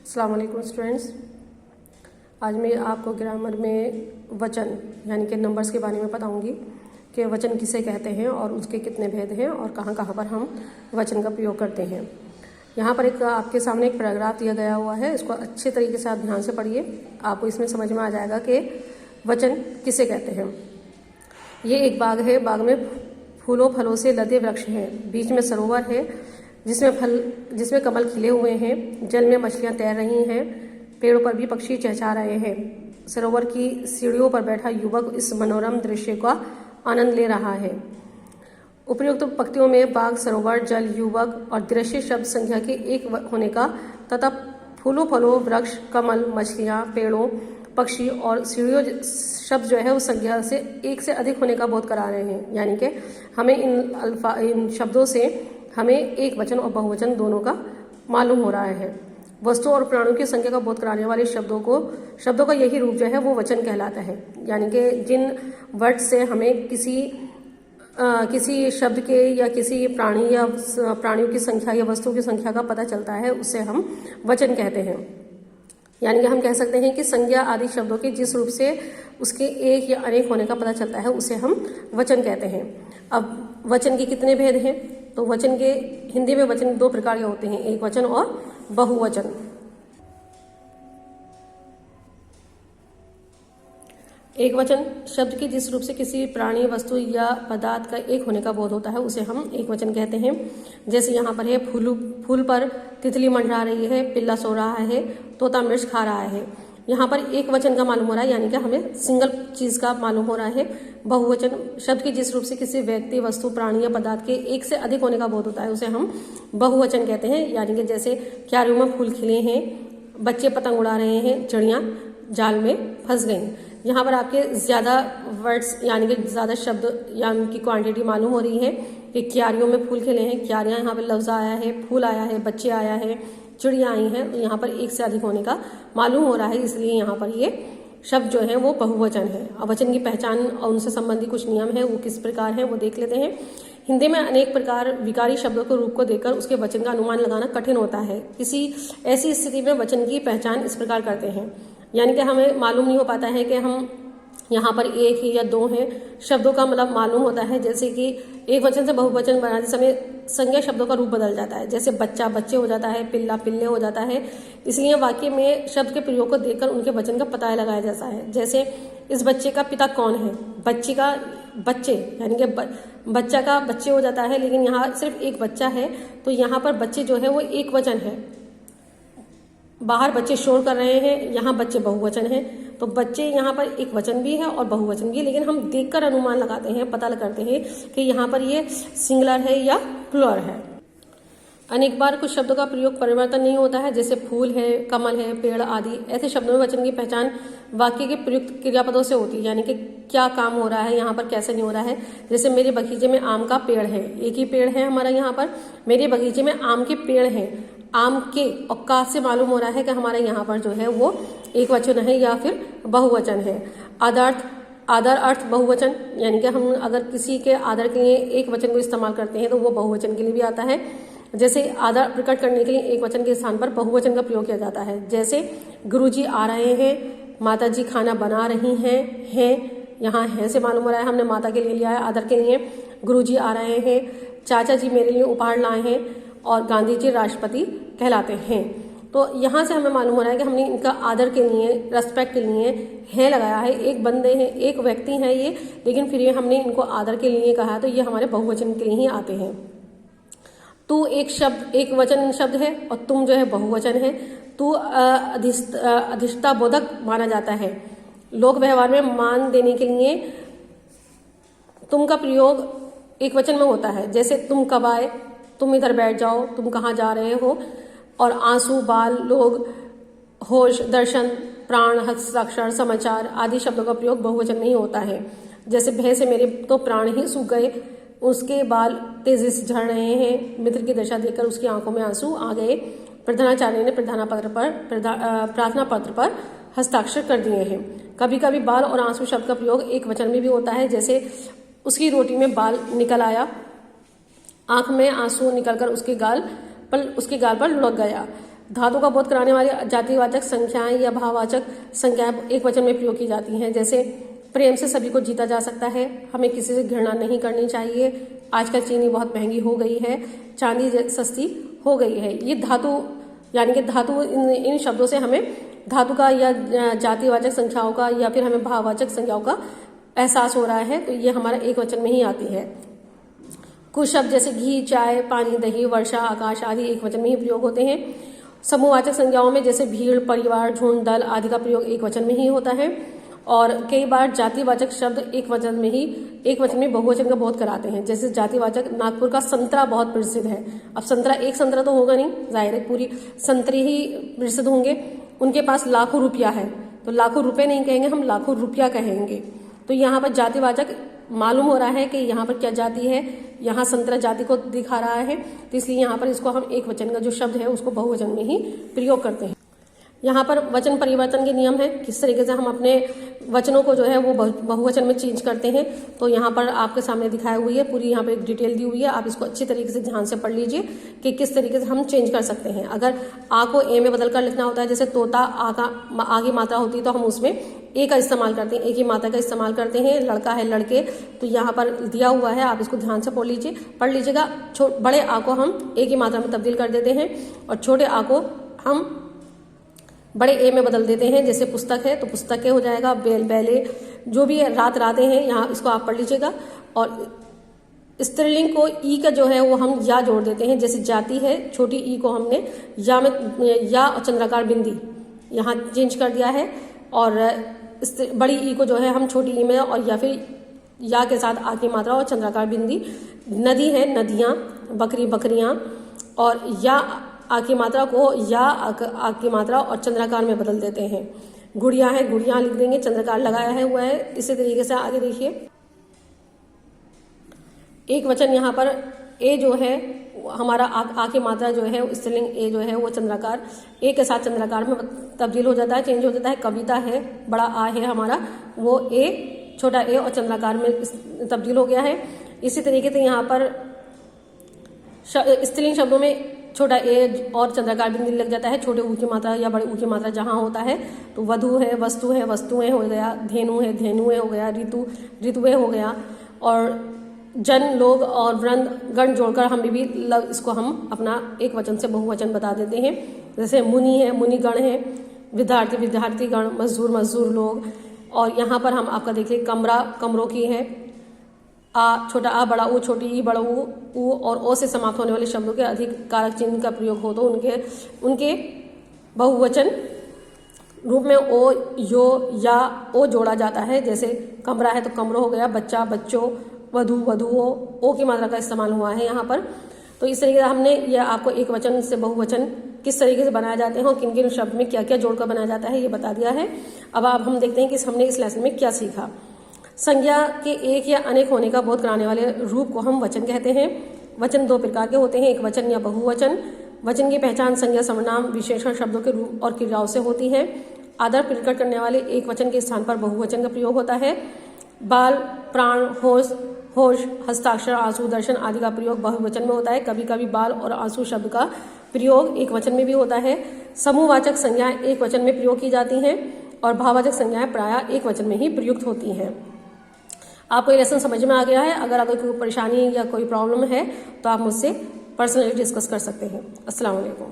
अस्सलाम वालेकुम स्टूडेंट्स। आज मैं आपको ग्रामर में वचन यानी कि नंबर्स के बारे में बताऊंगी कि वचन किसे कहते हैं और उसके कितने भेद हैं और कहाँ कहाँ पर हम वचन का प्रयोग करते हैं। यहाँ पर एक आपके सामने एक पैराग्राफ दिया गया हुआ है, इसको अच्छे तरीके से आप ध्यान से पढ़िए, आपको इसमें समझ में आ जाएगा कि वचन किसे कहते हैं। ये एक बाग है, बाग में फूलों फलों से लदे वृक्ष हैं, बीच में सरोवर है जिसमें कमल खिले हुए हैं, जल में मछलियां तैर रही हैं, पेड़ों पर भी पक्षी चहचहा रहे हैं। सरोवर की सीढ़ियों पर बैठा युवक इस मनोरम दृश्य का आनंद ले रहा है। उपयुक्त पंक्तियों में बाग, सरोवर, जल, युवक और दृश्य शब्द संख्या के एक होने का तथा फूलों फलों, वृक्ष, कमल, मछलियां, पेड़ों, पक्षी और सीढ़ियों शब्द जो है उस संख्या से एक से अधिक होने का बोध करा रहे हैं। यानी कि हमें इन शब्दों से हमें एक वचन और बहुवचन दोनों का मालूम हो रहा है। वस्तु और प्राणियों की संख्या का बोध कराने वाले शब्दों का यही रूप जो है वो वचन कहलाता है। यानी कि जिन वर्ड से हमें किसी शब्द के या किसी प्राणी या प्राणियों की संख्या या वस्तुओं की संख्या का पता चलता है, उसे हम वचन कहते हैं। यानी कि हम कह सकते हैं कि संज्ञा आदि शब्दों के जिस रूप से उसके एक या अनेक होने का पता चलता है उसे हम वचन कहते हैं। अब वचन के कितने भेद हैं? तो वचन के हिंदी में वचन दो प्रकार के होते हैं, एक वचन और बहुवचन। एक वचन शब्द के जिस रूप से किसी प्राणी, वस्तु या पदार्थ का एक होने का बोध होता है उसे हम एक वचन कहते हैं। जैसे यहाँ पर है, फूल पर तितली मंडरा रही है, पिल्ला सो रहा है, तोता मिर्च खा रहा है। यहाँ पर एक वचन का मालूम हो रहा है, यानी कि हमें सिंगल चीज का मालूम हो रहा है। बहुवचन शब्द के जिस रूप से किसी व्यक्ति, वस्तु, प्राणी या पदार्थ के एक से अधिक होने का बोध होता है उसे हम बहुवचन कहते हैं। यानी कि जैसे क्यारियों में फूल खिले हैं, बच्चे पतंग उड़ा रहे हैं, चिड़ियां जाल में फंस गईं। यहाँ पर आपके ज्यादा वर्ड्स यानी कि ज्यादा शब्द या उनकी क्वांटिटी मालूम हो रही है कि क्यारियों में फूल खिले हैं, क्यारियां यहाँ पर लफ्ज आया है, फूल आया है, बच्चे आया है, चिड़िया आई हैं, तो यहाँ पर एक से अधिक होने का मालूम हो रहा है, इसलिए यहाँ पर ये शब्द जो है वो बहुवचन है। अब वचन की पहचान और उनसे संबंधित कुछ नियम है, वो किस प्रकार है वो देख लेते हैं। हिंदी में अनेक प्रकार विकारी शब्दों के रूप को देखकर उसके वचन का अनुमान लगाना कठिन होता है। किसी ऐसी स्थिति में वचन की पहचान इस प्रकार करते हैं, यानी कि हमें मालूम नहीं हो पाता है कि हम यहाँ पर एक ही या दो हैं, शब्दों का मतलब मालूम होता है। जैसे कि एक वचन से बहुवचन बनाते समय संज्ञा शब्दों का रूप बदल जाता है, जैसे बच्चा बच्चे हो जाता है, पिल्ला पिल्ले हो जाता है। इसलिए वाक्य में शब्द के प्रयोग को देखकर उनके वचन का पता लगाया जाता है। जैसे इस बच्चे का पिता कौन है, बच्चे का बच्चे यानी कि बच्चा का बच्चे हो जाता है, लेकिन यहाँ सिर्फ एक बच्चा है तो यहाँ पर बच्चे जो है वो एक वचन है। बाहर बच्चे शोर कर रहे हैं, यहाँ बच्चे बहुवचन है, तो बच्चे यहाँ पर एक वचन भी है और बहुवचन भी है, लेकिन हम देखकर अनुमान लगाते हैं, पता करते हैं कि यहाँ पर ये सिंगुलर है या प्लुरल है। अनेक बार कुछ शब्दों का प्रयोग परिवर्तन नहीं होता है, जैसे फूल है, कमल है, पेड़ आदि। ऐसे शब्दों में वचन की पहचान वाक्य के प्रयुक्त क्रियापदों से होती है, यानी कि क्या काम हो रहा है, यहाँ पर कैसे नहीं हो रहा है। जैसे मेरे बगीचे में आम का पेड़ है, एक ही पेड़ है हमारा, यहाँ पर मेरे बगीचे में आम के पेड़ हैं। आम के और का से मालूम हो रहा है कि हमारे यहाँ पर जो है वो एक वचन है या फिर बहुवचन है। आदर अर्थ बहुवचन, यानी कि हम अगर किसी के आदर के लिए एक वचन को इस्तेमाल करते हैं तो वो बहुवचन के लिए भी आता है। जैसे आदर प्रकट करने के लिए एक वचन के स्थान पर बहुवचन का प्रयोग किया जाता है। जैसे गुरुजी आ रहे हैं, माताजी खाना बना रही हैं, यहाँ है से मालूम हो रहा है हमने माता के लिए लिया है आदर के लिए। गुरुजी आ रहे हैं, चाचा जी मेरे लिए उपहार लाए हैं और गांधी जी राष्ट्रपति कहलाते हैं। तो यहाँ से हमें मालूम हो रहा है कि हमने इनका आदर के लिए, रेस्पेक्ट के लिए है लगाया है। एक बंदे हैं, एक व्यक्ति हैं ये, लेकिन फिर ये हमने इनको आदर के लिए कहा, तो ये हमारे बहुवचन के लिए ही आते हैं। तू एक वचन शब्द है और तुम जो है बहुवचन है। तू अधिष्ठता बोधक माना जाता है। लोक व्यवहार में मान देने के लिए तुम का प्रयोग एक वचन में होता है। जैसे तुम कब आए, तुम इधर बैठ जाओ, तुम कहाँ जा रहे हो। और आंसू, बाल, लोग, होश, दर्शन, प्राण, हस्ताक्षर, समाचार आदि शब्दों का प्रयोग बहुवचन में ही होता है। जैसे भय से मेरे तो प्राण ही सूख गए, उसके बाल तेजी से झड़ रहे हैं, मित्र की दशा देखकर उसकी आंखों में आंसू आ गए। प्रधानाचार्य ने प्रार्थना पत्र पर हस्ताक्षर कर दिए हैं। कभी कभी बाल और आंसू शब्द का प्रयोग एक वचन में भी होता है। जैसे उसकी रोटी में बाल निकल आया, आंख में आंसू निकलकर उसके गाल पर लुढ़क गया। धातु का बोध कराने वाली जातिवाचक संख्याएं या भाववाचक संख्याएं एक वचन में प्रयोग की जाती हैं। जैसे प्रेम से सभी को जीता जा सकता है, हमें किसी से घृणा नहीं करनी चाहिए, आजकल चीनी बहुत महंगी हो गई है, चांदी सस्ती हो गई है। ये धातु यानी कि धातु इन शब्दों से हमें धातु का या जातिवाचक संख्याओं का या फिर हमें भाववाचक संख्याओं का एहसास हो रहा है, तो ये हमारा एक वचन में ही आती है। कुछ शब्द जैसे घी, चाय, पानी, दही, वर्षा, आकाश आदि एक वचन में ही प्रयोग होते हैं। समूहवाचक संज्ञाओं में जैसे भीड़, परिवार, झुंड, दल आदि का प्रयोग एक वचन में ही होता है। और कई बार जातिवाचक शब्द एक वचन में बहुवचन का बोध कराते हैं। जैसे जातिवाचक नागपुर का संतरा बहुत प्रसिद्ध है। अब संतरा एक संतरा तो होगा नहीं, जाहिर है पूरी संतरे ही प्रसिद्ध होंगे। उनके पास लाखों रुपया है, तो लाखों रुपए नहीं कहेंगे, हम लाखों रुपया कहेंगे। तो यहाँ पर जातिवाचक मालूम हो रहा है कि यहाँ पर क्या जाति है, यहाँ संतरा जाति को दिखा रहा है, तो इसलिए यहाँ पर इसको हम एक वचन का जो शब्द है उसको बहुवचन में ही प्रयोग करते हैं। यहाँ पर वचन परिवर्तन के नियम है, किस तरीके से हम अपने वचनों को जो है वो बहुवचन में चेंज करते हैं। तो यहाँ पर आपके सामने दिखाई हुई है, पूरी यहाँ पर एक डिटेल दी हुई है, आप इसको अच्छी तरीके से ध्यान से पढ़ लीजिए कि किस तरीके से हम चेंज कर सकते हैं। अगर आ को ए में बदल कर लिखना होता है, जैसे तोता आ का आगे मात्रा होती है तो हम उसमें ए का इस्तेमाल करते हैं, एक ही मात्रा का इस्तेमाल करते हैं। लड़का है, लड़के, तो यहाँ पर दिया हुआ है, आप इसको ध्यान से पढ़ लीजिएगा। बड़े आ को हम एक ही मात्रा में तब्दील कर देते हैं और छोटे आ को हम बड़े ए में बदल देते हैं। जैसे पुस्तक है तो पुस्तक के हो जाएगा, बैल बैले, जो भी रात रातें हैं, यहाँ इसको आप पढ़ लीजिएगा। और स्त्रीलिंग को ई का जो है वो हम या जोड़ देते हैं। जैसे जाति है, छोटी ई को हमने या में या और चंद्राकार बिंदी यहाँ चेंज कर दिया है। और बड़ी ई को जो है हम छोटी ई में और या फिर या के साथ आ की मात्रा और चंद्राकार बिंदी। नदी है, नदियाँ, बकरी, बकरियाँ, और या आ की मात्रा को या आ की मात्रा और चंद्राकार में बदल देते हैं। गुड़िया है, गुड़िया लिख देंगे, चंद्रकार लगाया है हुआ है। इसी तरीके से आगे देखिए, एक वचन यहाँ पर ए जो है हमारा आ की मात्रा जो है स्त्रीलिंग ए जो है वो चंद्राकार ए के साथ चंद्राकार में तब्दील हो जाता है, चेंज हो जाता है। कविता है, बड़ा आ है हमारा, वो ए, छोटा ए और चंद्राकार में तब्दील हो गया है। इसी तरीके से यहाँ पर स्त्रीलिंग शब्दों में छोटा ए और चंद्राकार बिंदी लग जाता है। छोटे ऊ की मात्रा या बड़े ऊ की मात्रा जहाँ होता है, तो वधु है, वस्तु है, वस्तुएं हो गया, धेनु है, धेनुएं हो गया, ऋतु, ऋतुएं हो गया। और जन, लोग और वृंद, गण जोड़कर हम भी इसको हम अपना एक वचन से बहुवचन बता देते हैं। जैसे मुनि है, मुनिगण है, विद्यार्थी, विद्यार्थी गण, मजदूर, मजदूर लोग। और यहाँ पर हम आपका देखिए कमरा, कमरों की है। आ, छोटा आ, बड़ा ऊ, छोटी ई, बड़ा ऊ और ओ से समाप्त होने वाले शब्दों के अधिक कारक चिन्ह का प्रयोग हो तो उनके बहुवचन रूप में ओ, यो या ओ जोड़ा जाता है। जैसे कमरा है तो कमरों हो गया, बच्चा, बच्चों, वधु, वधुओं, ओ की मात्रा का इस्तेमाल हुआ है यहाँ पर। तो इस तरीके से हमने यह आपको एक वचन से बहुवचन किस तरीके से बनाए जाते हैं और किन किन शब्द में क्या क्या जोड़कर बनाया जाता है ये बता दिया है। अब हम देखते हैं कि हमने इस लेसन में क्या सीखा। संज्ञा के एक या अनेक होने का बोध कराने वाले रूप को हम वचन कहते हैं। वचन दो प्रकार के होते हैं, एक वचन या बहुवचन। वचन की पहचान संज्ञा, सर्वनाम, विशेषण शब्दों के रूप और क्रियाओं से होती है। आदर प्रकट करने वाले एक वचन के स्थान पर बहुवचन का प्रयोग होता है। बाल, प्राण, होश, हस्ताक्षर, आंसू, दर्शन आदि का प्रयोग बहुवचन में होता है। कभी कभी बाल और आंसू शब्द का प्रयोग एक वचन में भी होता है। समूहवाचक संज्ञाएं एक वचन में प्रयोग की जाती हैं और भाववाचक संज्ञाएं प्रायः एक वचन में ही प्रयुक्त होती हैं। आपको ये लेसन समझ में आ गया है। अगर आपको कोई परेशानी या कोई प्रॉब्लम है तो आप मुझसे पर्सनली डिस्कस कर सकते हैं। अस्सलाम वालेकुम।